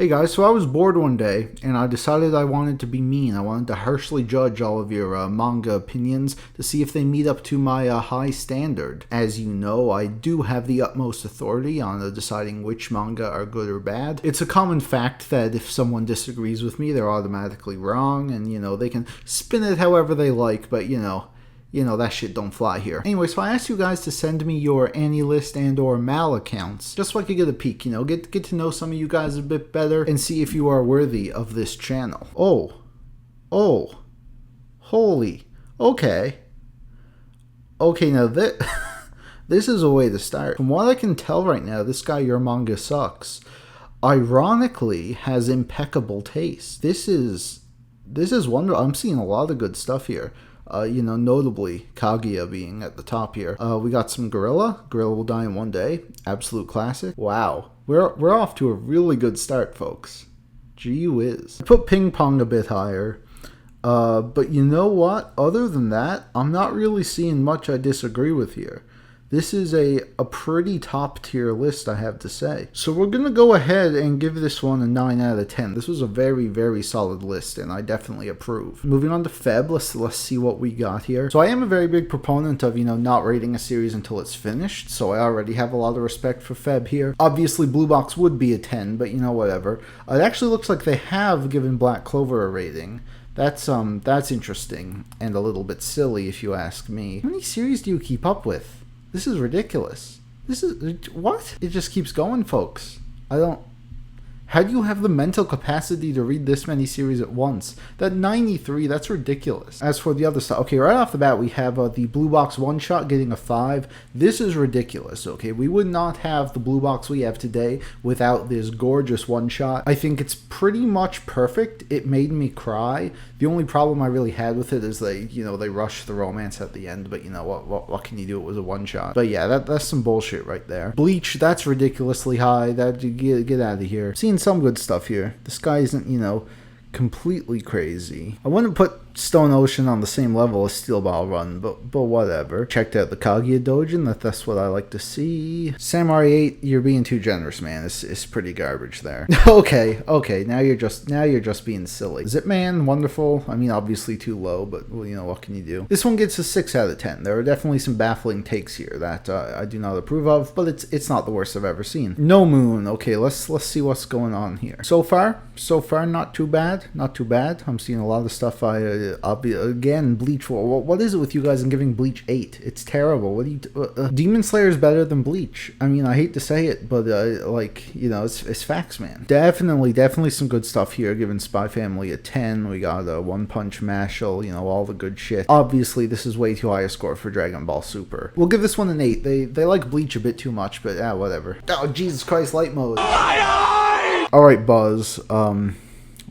Hey guys, so I was bored one day and I decided I wanted to be mean. I wanted to harshly judge all of your manga opinions to see if they meet up to my high standard. As you know, I do have the utmost authority on deciding which manga are good or bad. It's a common fact that if someone disagrees with me, they're automatically wrong, and they can spin it however they like, but that shit don't fly here. Anyway, so I asked you guys to send me your AniList and or Mal accounts, just so I could get a peek, get to know some of you guys a bit better and see if you are worthy of this channel. Oh, holy, okay, now this is a way to start. From what I can tell right now, this guy, Your Manga Sucks, ironically has impeccable taste. This is wonderful. I'm seeing a lot of good stuff here. Notably Kaguya being at the top here. We got some Gorilla. Gorilla Will Die in One Day. Absolute classic. Wow. We're off to a really good start, folks. Gee whiz. I put Ping Pong a bit higher. But you know what? Other than that, I'm not really seeing much I disagree with here. This is a pretty top tier list, I have to say. So we're going to go ahead and give this one a 9 out of 10. This was a very, very solid list, and I definitely approve. Moving on to Feb, let's see what we got here. So I am a very big proponent of, not rating a series until it's finished, so I already have a lot of respect for Feb here. Obviously, Blue Box would be a 10, but whatever. It actually looks like they have given Black Clover a rating. That's interesting, and a little bit silly if you ask me. How many series do you keep up with? This is ridiculous. What? It just keeps going, folks. How do you have the mental capacity to read this many series at once? That 93, that's ridiculous. As for the other stuff, okay, right off the bat, we have the Blue Box one-shot getting a 5. This is ridiculous, okay? We would not have the Blue Box we have today without this gorgeous one-shot. I think it's pretty much perfect. It made me cry. The only problem I really had with it is they rushed the romance at the end, but what can you do? It was a one-shot. But yeah, that's some bullshit right there. Bleach, that's ridiculously high. Get out of here. Seeing some good stuff here. This guy isn't, completely crazy. I wouldn't put Stone Ocean on the same level as Steel Ball Run, but whatever. Checked out the Kaguya Dojin, that's what I like to see. Samurai 8, you're being too generous, man. It's pretty garbage there. okay, now you're just being silly. Zipman, wonderful. I mean, obviously too low, but what can you do? This one gets a 6 out of 10. There are definitely some baffling takes here that I do not approve of, but it's not the worst I've ever seen. No Moon, okay, let's see what's going on here. So far, not too bad. I'm seeing a lot of stuff again, Bleach. What is it with you guys and giving Bleach 8? It's terrible. What do you? Demon Slayer is better than Bleach. I mean, I hate to say it, but it's facts, man. Definitely some good stuff here. Giving Spy Family a 10. We got One Punch Mashal. All the good shit. Obviously, this is way too high a score for Dragon Ball Super. We'll give this one an 8. They like Bleach a bit too much, but whatever. Oh, Jesus Christ, light mode. All right, Buzz.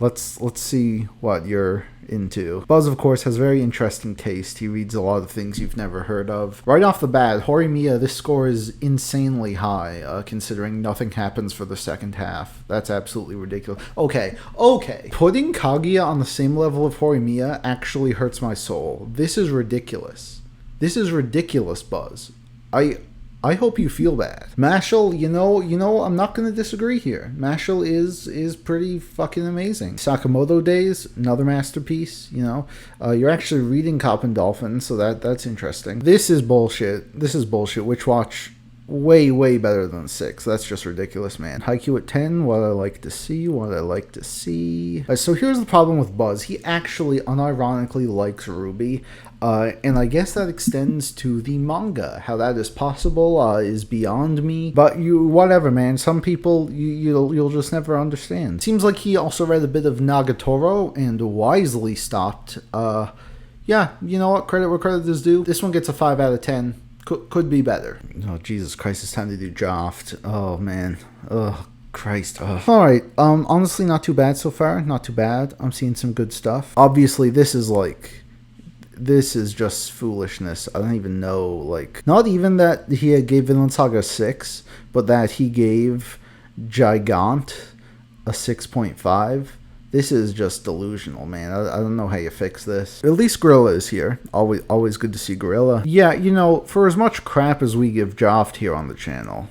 Let's see what you're into. Buzz, of course, has very interesting taste. He reads a lot of things you've never heard of. Right off the bat, Horimiya, this score is insanely high, considering nothing happens for the second half. That's absolutely ridiculous. Okay. Putting Kaguya on the same level of Horimiya actually hurts my soul. This is ridiculous. Buzz. I hope you feel bad. Mashal, I'm not going to disagree here. Mashal is pretty fucking amazing. Sakamoto Days, another masterpiece, You're actually reading Cop and Dolphin, so that's interesting. This is bullshit. Witch Watch, way better than 6. That's just ridiculous, man. Haikyuu at 10, what I like to see. So here's the problem with Buzz. He actually unironically likes Ruby. And I guess that extends to the manga. How that is possible is beyond me. But whatever, man. Some people, you'll just never understand. Seems like he also read a bit of Nagatoro and wisely stopped. Yeah, you know what? Credit where credit is due. This one gets a 5 out of 10. Could be better. Oh, Jesus Christ, it's time to do Joft. Oh, man. Ugh. Christ. Ugh. Alright, honestly, not too bad so far. Not too bad. I'm seeing some good stuff. Obviously, this is just foolishness. I don't even know, not even that he gave Vinland Saga 6, but that he gave Gigant a 6.5. This is just delusional, man. I don't know how you fix this. At least Gorilla is here. Always good to see Gorilla. Yeah, for as much crap as we give Joft here on the channel,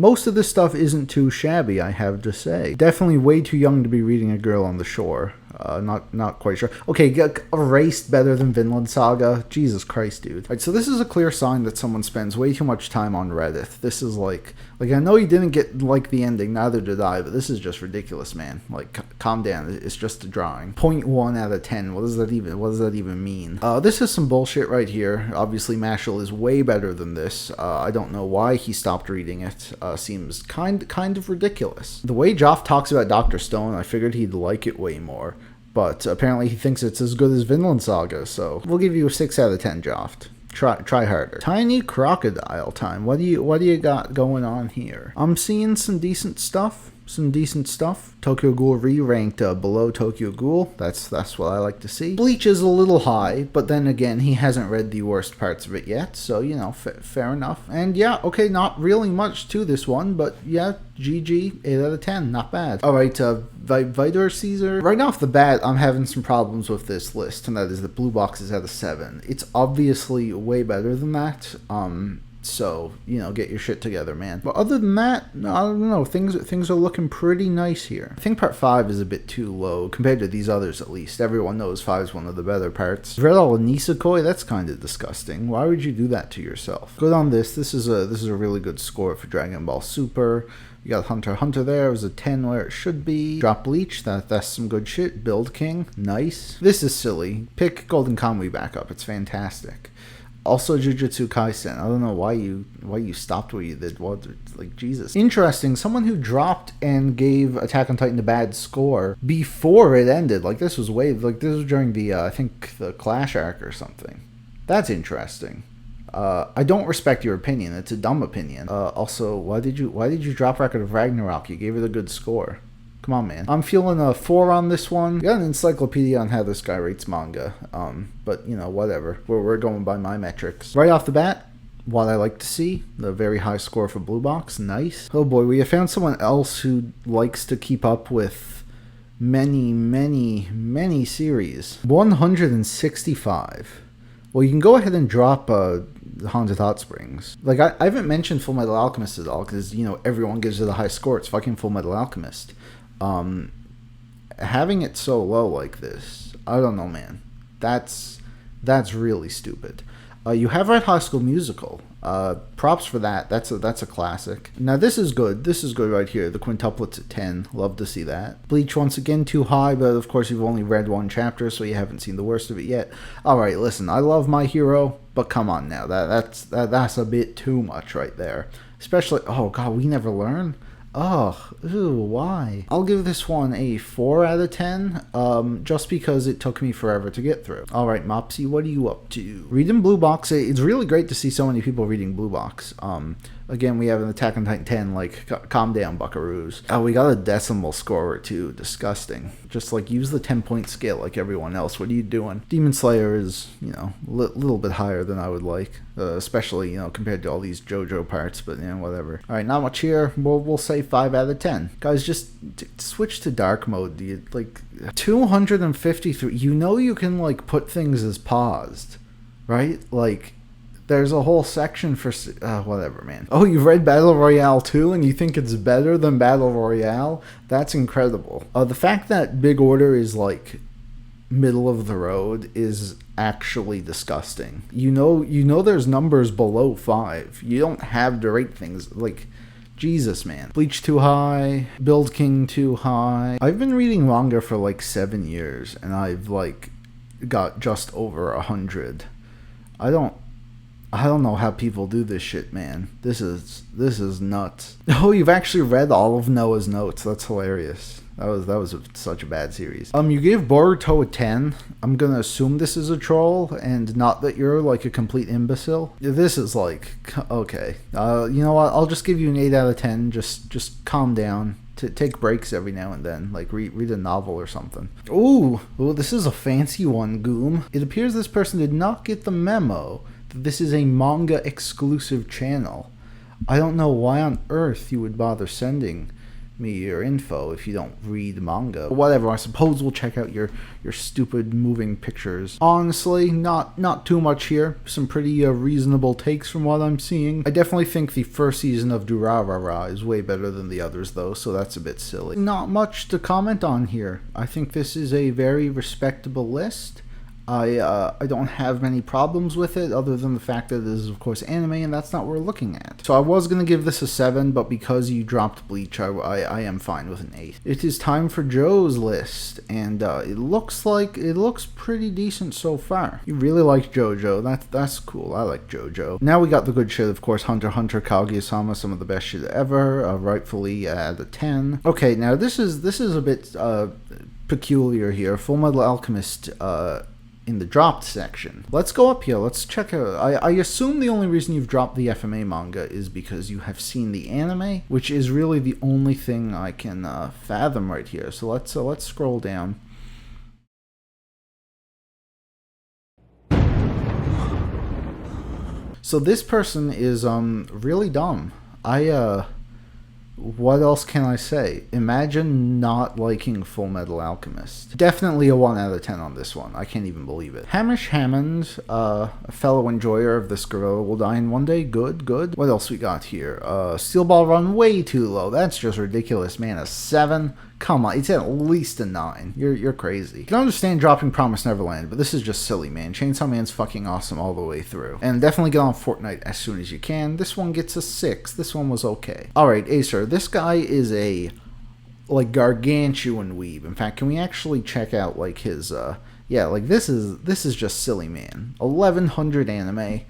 Most of this stuff isn't too shabby, I have to say. Definitely way too young to be reading A Girl on the Shore. Not quite sure. Okay, Erased better than Vinland Saga. Jesus Christ, dude. Alright, so this is a clear sign that someone spends way too much time on Reddit. This is like I know you didn't get like the ending, neither did I, but this is just ridiculous, man. Like, calm down. It's just a drawing. 0.1 out of 10. What does that even mean? This is some bullshit right here. Obviously, Mashal is way better than this. I don't know why he stopped reading it. Seems kind of ridiculous. The way Joff talks about Dr. Stone, I figured he'd like it way more. But apparently he thinks it's as good as Vinland Saga, so we'll give you a 6 out of 10, Joft. Try harder. Tiny Crocodile Time. What do you got going on here? I'm seeing some decent stuff. Tokyo Ghoul re-ranked below Tokyo Ghoul. That's what I like to see. Bleach is a little high, but then again, he hasn't read the worst parts of it yet, so, you know, fair enough. And yeah, okay, not really much to this one, but yeah, GG, 8 out of 10, not bad. Alright, Vidor Caesar. Right off the bat, I'm having some problems with this list, and that is that Blue Box is at a 7. It's obviously way better than that. So, you know, get your shit together, man. But other than that, I don't know, things are looking pretty nice here. I think part 5 is a bit too low, compared to these others at least. Everyone knows 5 is one of the better parts. Read all of Nisekoi? That's kind of disgusting. Why would you do that to yourself? Good on this. This is a really good score for Dragon Ball Super. You got Hunter x Hunter there. It was a 10 where it should be. Drop Bleach. That's some good shit. Build King. Nice. This is silly. Pick Golden Kamuy back up. It's fantastic. Also, Jujutsu Kaisen. I don't know why you stopped what you did. What, like, Jesus. Interesting. Someone who dropped and gave Attack on Titan a bad score before it ended. Like, this was during the I think the Clash arc or something. That's interesting. I don't respect your opinion. It's a dumb opinion. Also, why did you drop Record of Ragnarok? You gave it a good score. Come on, man. I'm feeling a 4 on this one. Got an encyclopedia on how this guy rates manga. But, you know, whatever. We're going by my metrics. Right off the bat, what I like to see, the very high score for Blue Box. Nice. Oh boy, we have found someone else who likes to keep up with many series. 165. Well, you can go ahead and drop Haunted Hot Springs. Like, I haven't mentioned Full Metal Alchemist at all, because, you know, everyone gives it a high score. It's fucking Full Metal Alchemist. Having it so low like this, I don't know, man. That's really stupid. You have read High School Musical. Props for that. That's a classic. Now this is good. This is good right here. The quintuplet's at 10. Love to see that. Bleach once again too high, but of course you've only read one chapter, so you haven't seen the worst of it yet. All right, listen. I love My Hero, but come on now. That's a bit too much right there. Especially, oh god, We Never Learn. Ugh, ew, why? I'll give this one a 4 out of 10, just because it took me forever to get through. Alright, Mopsy, what are you up to? Reading Blue Box, it's really great to see so many people reading Blue Box. Again, we have an Attack on Titan 10, like, calm down, buckaroos. Oh, we got a decimal score or two. Disgusting. Just, like, use the 10-point scale like everyone else. What are you doing? Demon Slayer is, you know, a little bit higher than I would like. Especially, you know, compared to all these JoJo parts, but, you know, whatever. Alright, not much here. We'll say 5 out of 10. Guys, just switch to dark mode. You, like, 253. You know you can, like, put things as paused, right? Like, there's a whole section for whatever, man. Oh, you've read Battle Royale 2 and you think it's better than Battle Royale? That's incredible. The fact that Big Order is like middle of the road is actually disgusting. You know there's numbers below 5. You don't have to rate things like, Jesus, man. Bleach too high, Build King too high. I've been reading manga for like 7 years and I've like got just over 100. I don't know how people do this shit, man. This is nuts. Oh, you've actually read all of Noah's Notes. That's hilarious. That was such a bad series. You gave Boruto a 10. I'm gonna assume this is a troll, and not that you're like a complete imbecile. This is like, okay. You know what? I'll just give you an 8 out of 10. Just calm down. Take breaks every now and then, like read a novel or something. Ooh, this is a fancy one, Goom. It appears this person did not get the memo. This is a manga exclusive channel. I don't know why on earth you would bother sending me your info if you don't read manga. Whatever, I suppose we'll check out your stupid moving pictures. Honestly, not too much here. Some pretty reasonable takes from what I'm seeing. I definitely think the first season of Durarara is way better than the others though, so that's a bit silly. Not much to comment on here. I think this is a very respectable list. I don't have many problems with it other than the fact that it is of course anime and that's not what we're looking at. So I was going to give this a 7, but because you dropped Bleach, I am fine with an 8. It is time for Joe's list, and it looks pretty decent so far. You really like JoJo, that's cool. I like JoJo. Now we got the good shit, of course. Hunter x Hunter, Kaguya-sama, some of the best shit ever, rightfully at a 10. Okay, now this is a bit peculiar here. Full Metal Alchemist in the dropped section. Let's go up here. Let's check out. I assume the only reason you've dropped the FMA manga is because you have seen the anime, which is really the only thing I can fathom right here. So let's scroll down. So this person is really dumb. What else can I say? Imagine not liking Full Metal Alchemist. Definitely a 1 out of 10 on this one. I can't even believe it. Hamish Hammond, a fellow enjoyer of This Gorilla Will Die in One Day. Good. What else we got here? Steel Ball Run, way too low. That's just ridiculous, man. A 7? Come on, it's at least a 9. You're crazy. I can understand dropping Promised Neverland, but this is just silly, man. Chainsaw Man's fucking awesome all the way through. And definitely get on Fortnite as soon as you can. This one gets a 6. This one was okay. Alright, Acer, this guy is a, like, gargantuan weeb. In fact, can we actually check out, like, his, yeah, like, this is just silly, man. 1100 anime.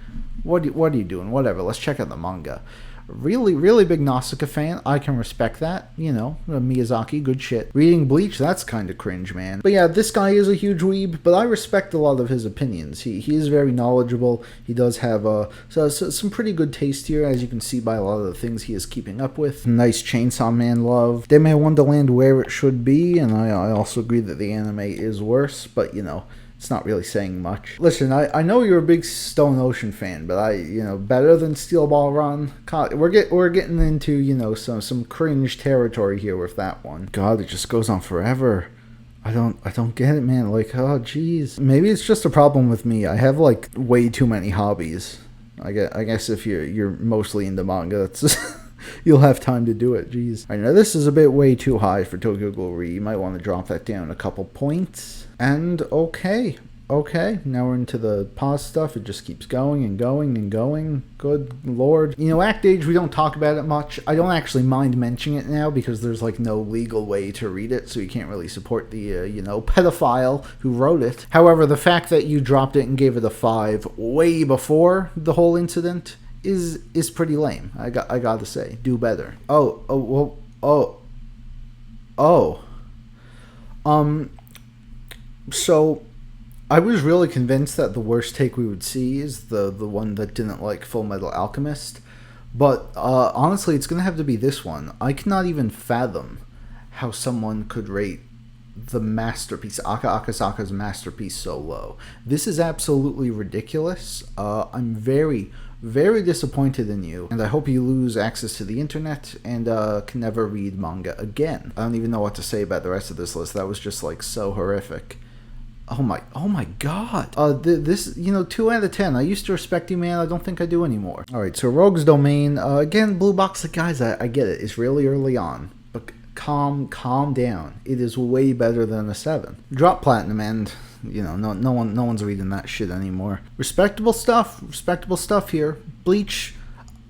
What are you doing? Whatever, let's check out the manga. Really big Nausicaa fan. I can respect that. You know, Miyazaki, good shit. Reading Bleach, that's kind of cringe, man. But yeah, this guy is a huge weeb, but I respect a lot of his opinions. He is very knowledgeable. He does have some pretty good taste here, as you can see by a lot of the things he is keeping up with. Nice Chainsaw Man love. They may Wonderland where it should be, and I also agree that the anime is worse, but you know, it's not really saying much. Listen, I know you're a big Stone Ocean fan, but better than Steel Ball Run. God, we're getting into, you know, some cringe territory here with that one. God, it just goes on forever. I don't get it, man. Like, oh jeez. Maybe it's just a problem with me. I have like way too many hobbies. I guess if you're mostly into manga, that's you'll have time to do it. Jeez. I know this is a bit way too high for Tokyo Ghoul Re. You might want to drop that down a couple points. And okay, now we're into the pause stuff. It just keeps going and going and going. Good lord. You know, Act Age, we don't talk about it much. I don't actually mind mentioning it now because there's like no legal way to read it, so you can't really support the, pedophile who wrote it. However, the fact that you dropped it and gave it a 5 way before the whole incident is pretty lame. I gotta say, do better. So I was really convinced that the worst take we would see is the one that didn't like Full Metal Alchemist, but honestly, it's gonna have to be this one. I cannot even fathom how someone could rate the masterpiece, Aka Akasaka's masterpiece, so low. This is absolutely ridiculous. I'm very disappointed in you, and I hope you lose access to the internet and can never read manga again. I don't even know what to say about the rest of this list. That was just like so horrific. Oh my god. This, 2 out of 10. I used to respect you, man. I don't think I do anymore. Alright, so Rogue's Domain. Again, Blue Box, guys, I get it. It's really early on. But calm down. It is way better than a 7. Drop Platinum, and no one's reading that shit anymore. Respectable stuff here. Bleach,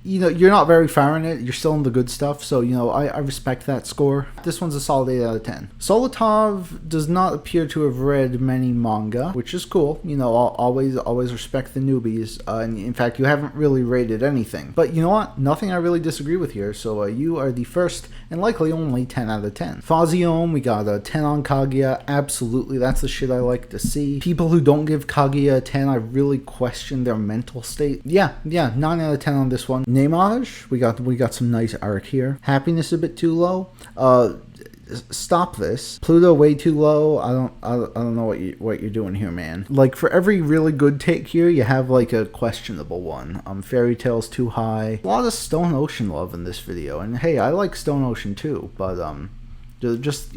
you're not very far in it. You're still in the good stuff, so I respect that score. This one's a solid 8 out of 10. Solotov does not appear to have read many manga, which is cool. Always respect the newbies. And in fact, you haven't really rated anything. But you know what? Nothing I really disagree with here. So you are the first and likely only 10 out of 10. Faziome, we got a 10 on Kaguya. Absolutely, that's the shit I like to see. People who don't give Kaguya a 10, I really question their mental state. Yeah, 9 out of 10 on this one. Neimage, we got some nice art here. Happiness a bit too low. stop this. Pluto way too low. I don't know what you're doing here, man. Like, for every really good take here, you have like a questionable one. Fairy Tail's too high. A lot of Stone Ocean love in this video, and hey, I like Stone Ocean too, but just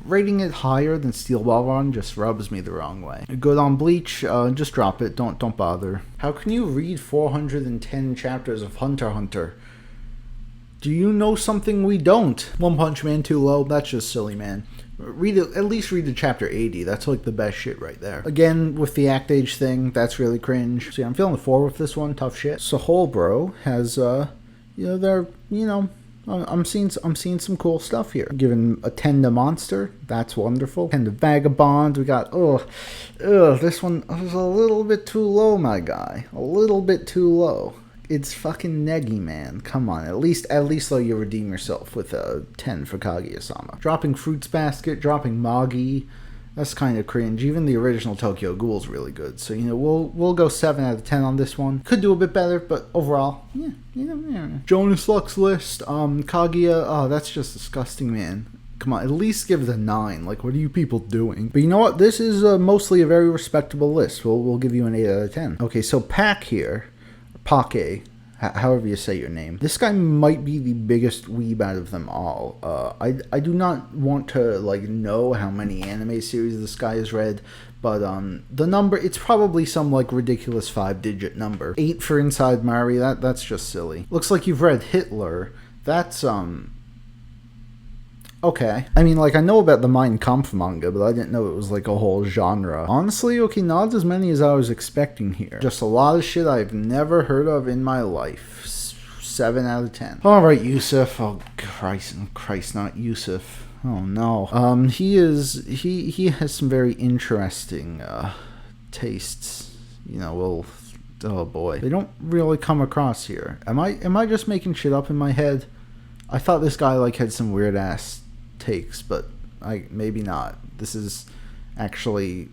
rating it higher than Steel Ball Run just rubs me the wrong way. Good on Bleach, just drop it. Don't bother. How can you read 410 chapters of Hunter x Hunter? Do you know something we don't? One Punch Man too low. That's just silly, man. At least read the chapter 80. That's like the best shit right there. Again, with the act age thing, that's really cringe. So yeah, I'm feeling the 4 with this one. Tough shit. So Whole Bro has I'm seeing some cool stuff here. Giving a 10 to Monster, that's wonderful. 10 to Vagabond, we got this one was a little bit too low, my guy. A little bit too low. It's fucking neggy, man. Come on, at least though you redeem yourself with a 10 for Kaguya-sama. Dropping Fruits Basket, dropping Magi. That's kind of cringe. Even the original Tokyo Ghoul's really good. So, we'll go 7 out of 10 on this one. Could do a bit better, but overall, yeah. Jonas Lux List, Kaguya, that's just disgusting, man. Come on, at least give it a 9. Like, what are you people doing? But you know what? This is mostly a very respectable list. We'll give you an 8 out of 10. Okay, so Pac here, Pake, however you say your name. This guy might be the biggest weeb out of them all. I do not want to know how many anime series this guy has read, but the number, it's probably some ridiculous 5-digit number. 8 for Inside Mari, that's just silly. Looks like you've read Hitler. That's okay. I mean, I know about the Mein Kampf manga, but I didn't know it was a whole genre. Honestly, okay, not as many as I was expecting here. Just a lot of shit I've never heard of in my life. 7 out of 10. Alright, Yusuf. Oh, Christ, not Yusuf. Oh, no. He has some very interesting, tastes. Oh boy. They don't really come across here. Am I just making shit up in my head? I thought this guy, had some weird-ass takes, but maybe not. This is actually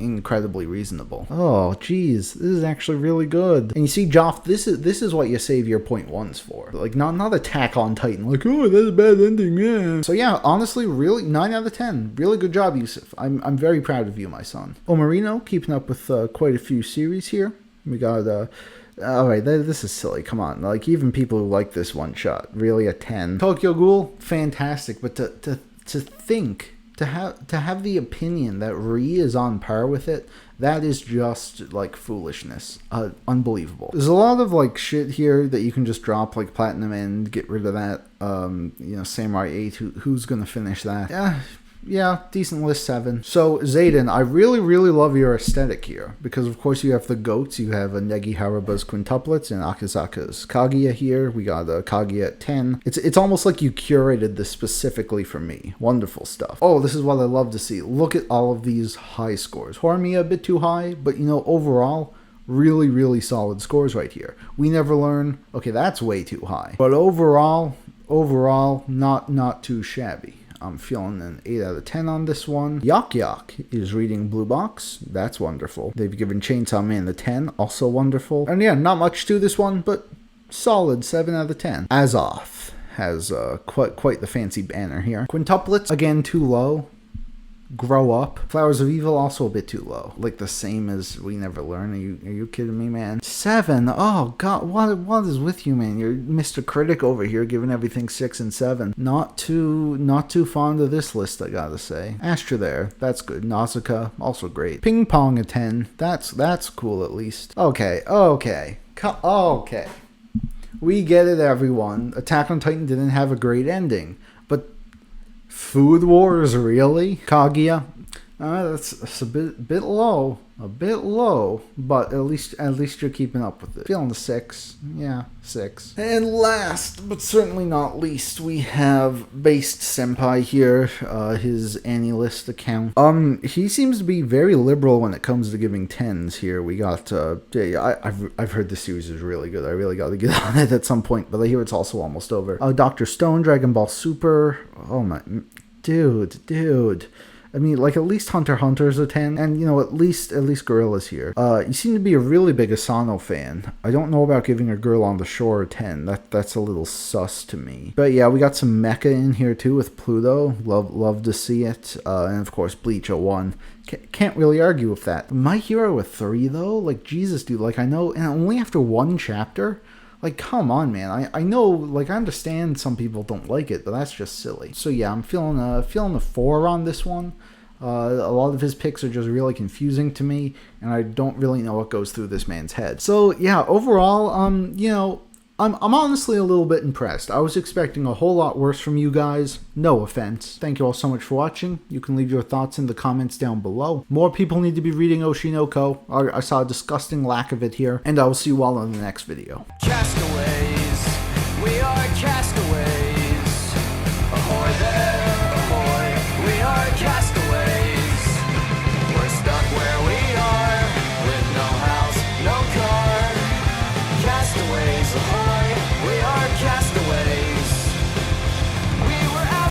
incredibly reasonable. Oh, geez, this is actually really good. And you see, Joff, this is what you save your 0.1s for. Not Attack on Titan. Oh, that's a bad ending, yeah. So yeah, honestly, really 9 out of 10. Really good job, Yusuf. I'm very proud of you, my son. Omarino, keeping up with quite a few series here. We got alright, this is silly. Come on, even people who like this one shot, really a 10. Tokyo Ghoul, fantastic, but to think, to have the opinion that Ri is on par with it, that is just foolishness. Unbelievable. There's a lot of shit here that you can just drop, Platinum End, get rid of that. Samurai 8, who's gonna finish that? Yeah, decent list, 7. So, Zayden, I really, really love your aesthetic here. Because, of course, you have the goats. You have a Negi Haraba's quintuplets and Akizaka's Kaguya here. We got a Kaguya at 10. It's almost like you curated this specifically for me. Wonderful stuff. Oh, this is what I love to see. Look at all of these high scores. Horimiya a bit too high, but, overall, really, really solid scores right here. We Never Learn. Okay, that's way too high. But overall, not too shabby. I'm feeling an 8 out of 10 on this one. Yak Yak is reading Blue Box. That's wonderful. They've given Chainsaw Man the 10. Also wonderful. And yeah, not much to this one, but solid 7 out of 10. Azoth has quite the fancy banner here. Quintuplets, again, too low. Grow Up. Flowers of Evil, also a bit too low. The same as We Never Learn. Are you kidding me, man? 7. Oh, God. What is with you, man? You're Mr. Critic over here, giving everything 6 and 7. Not too fond of this list, I gotta say. Astra there. That's good. Nausicaa, also great. Ping Pong a 10. That's cool, at least. Okay. We get it, everyone. Attack on Titan didn't have a great ending. But Food Wars, really? Kaguya? That's a bit low. A bit low, but at least you're keeping up with it. Feeling the 6. Yeah, 6. And last, but certainly not least, we have Based Senpai here, his AniList account. He seems to be very liberal when it comes to giving 10s here. We got, I've heard this series is really good. I really got to get on it at some point, but I hear it's also almost over. Dr. Stone, Dragon Ball Super. Oh my, dude. I mean, like, at least Hunter x Hunter's a 10, and, you know, at least Gorilla's here. You seem to be a really big Asano fan. I don't know about giving a Girl on the Shore a 10. That's a little sus to me. But yeah, we got some mecha in here too with Pluto. Love to see it. And of course, Bleach a 1. Can't really argue with that. My Hero a 3 though? Like, Jesus, dude. Like, I know, and only after one chapter? Like, come on, man. I know, like, I understand some people don't like it, but that's just silly. So yeah, I'm feeling a 4 on this one. A lot of his picks are just really confusing to me, and I don't really know what goes through this man's head. So yeah, overall, you know, I'm honestly a little bit impressed. I was expecting a whole lot worse from you guys. No offense. Thank you all so much for watching. You can leave your thoughts in the comments down below. More people need to be reading Oshinoko. I saw a disgusting lack of it here, and I will see you all in the next video. Castaways, we are castaways.